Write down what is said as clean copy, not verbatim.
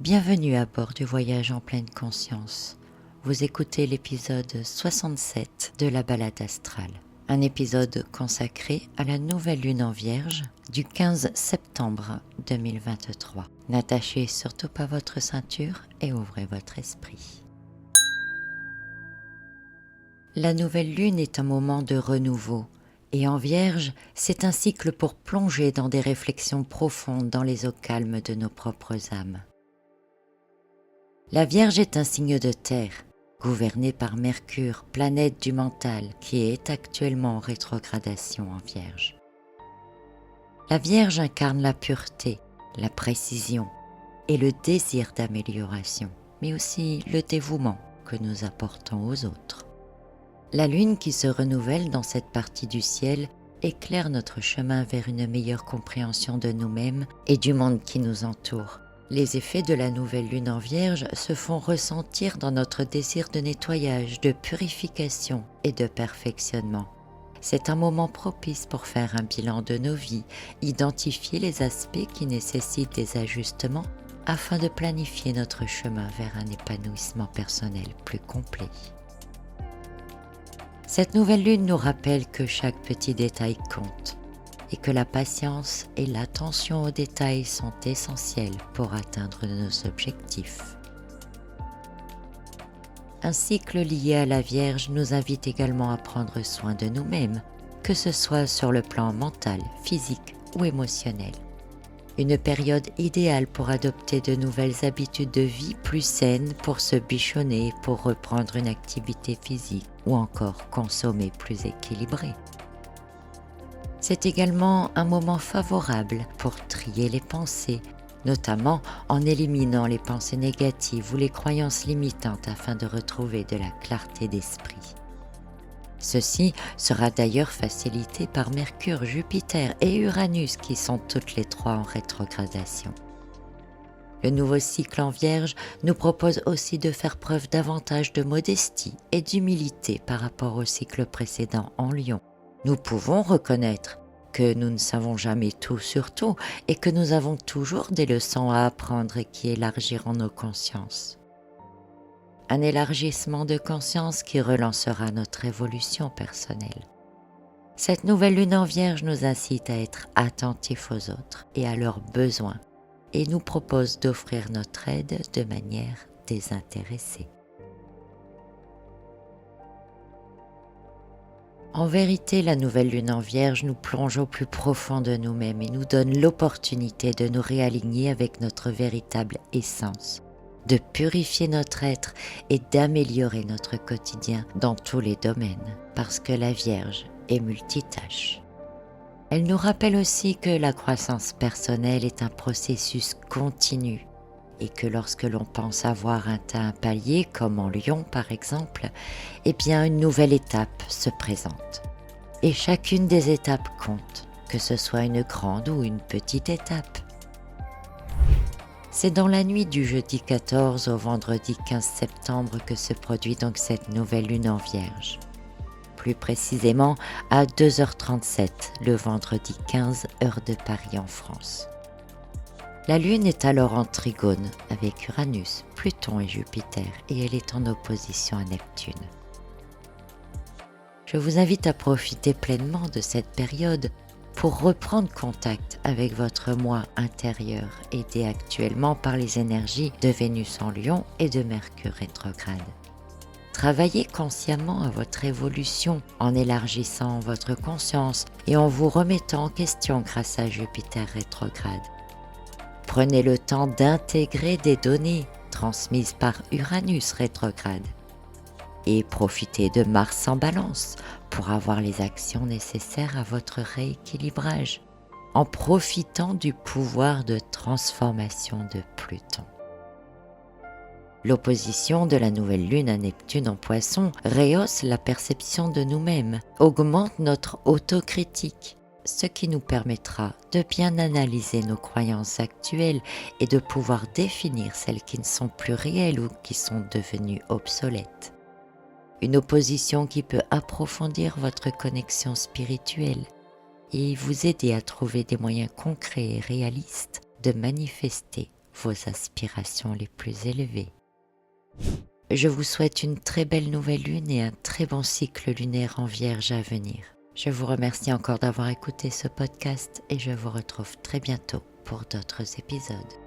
Bienvenue à bord du voyage en pleine conscience. Vous écoutez l'épisode 67 de la balade astrale. Un épisode consacré à la nouvelle lune en Vierge du 15 septembre 2023. N'attachez surtout pas votre ceinture et ouvrez votre esprit. La nouvelle lune est un moment de renouveau. Et en Vierge, c'est un cycle pour plonger dans des réflexions profondes dans les eaux calmes de nos propres âmes. La Vierge est un signe de terre, gouverné par Mercure, planète du mental, qui est actuellement en rétrogradation en Vierge. La Vierge incarne la pureté, la précision et le désir d'amélioration, mais aussi le dévouement que nous apportons aux autres. La lune qui se renouvelle dans cette partie du ciel éclaire notre chemin vers une meilleure compréhension de nous-mêmes et du monde qui nous entoure. Les effets de la nouvelle lune en Vierge se font ressentir dans notre désir de nettoyage, de purification et de perfectionnement. C'est un moment propice pour faire un bilan de nos vies, identifier les aspects qui nécessitent des ajustements afin de planifier notre chemin vers un épanouissement personnel plus complet. Cette nouvelle lune nous rappelle que chaque petit détail compte et que la patience et l'attention aux détails sont essentiels pour atteindre nos objectifs. Un cycle lié à la Vierge nous invite également à prendre soin de nous-mêmes, que ce soit sur le plan mental, physique ou émotionnel. Une période idéale pour adopter de nouvelles habitudes de vie plus saines, pour se bichonner, pour reprendre une activité physique ou encore consommer plus équilibré. C'est également un moment favorable pour trier les pensées, notamment en éliminant les pensées négatives ou les croyances limitantes afin de retrouver de la clarté d'esprit. Ceci sera d'ailleurs facilité par Mercure, Jupiter et Uranus qui sont toutes les trois en rétrogradation. Le nouveau cycle en Vierge nous propose aussi de faire preuve davantage de modestie et d'humilité par rapport au cycle précédent en Lion. Nous pouvons reconnaître que nous ne savons jamais tout sur tout et que nous avons toujours des leçons à apprendre et qui élargiront nos consciences. Un élargissement de conscience qui relancera notre évolution personnelle. Cette nouvelle lune en Vierge nous incite à être attentifs aux autres et à leurs besoins et nous propose d'offrir notre aide de manière désintéressée. En vérité, la nouvelle lune en Vierge nous plonge au plus profond de nous-mêmes et nous donne l'opportunité de nous réaligner avec notre véritable essence, de purifier notre être et d'améliorer notre quotidien dans tous les domaines, parce que la Vierge est multitâche. Elle nous rappelle aussi que la croissance personnelle est un processus continu et que lorsque l'on pense avoir atteint un palier, comme en Lion par exemple, eh bien une nouvelle étape se présente. Et chacune des étapes compte, que ce soit une grande ou une petite étape. C'est dans la nuit du jeudi 14 au vendredi 15 septembre que se produit donc cette nouvelle lune en Vierge. Plus précisément à 2h37 le vendredi 15 heure de Paris en France. La lune est alors en trigone avec Uranus, Pluton et Jupiter et elle est en opposition à Neptune. Je vous invite à profiter pleinement de cette période pour reprendre contact avec votre moi intérieur, aidé actuellement par les énergies de Vénus en Lion et de Mercure rétrograde. Travaillez consciemment à votre évolution en élargissant votre conscience et en vous remettant en question grâce à Jupiter rétrograde. Prenez le temps d'intégrer des données transmises par Uranus rétrograde et profitez de Mars en Balance pour avoir les actions nécessaires à votre rééquilibrage en profitant du pouvoir de transformation de Pluton. L'opposition de la nouvelle lune à Neptune en Poisson rehausse la perception de nous-mêmes, augmente notre autocritique, ce qui nous permettra de bien analyser nos croyances actuelles et de pouvoir définir celles qui ne sont plus réelles ou qui sont devenues obsolètes. Une opposition qui peut approfondir votre connexion spirituelle et vous aider à trouver des moyens concrets et réalistes de manifester vos aspirations les plus élevées. Je vous souhaite une très belle nouvelle lune et un très bon cycle lunaire en Vierge à venir. Je vous remercie encore d'avoir écouté ce podcast et je vous retrouve très bientôt pour d'autres épisodes.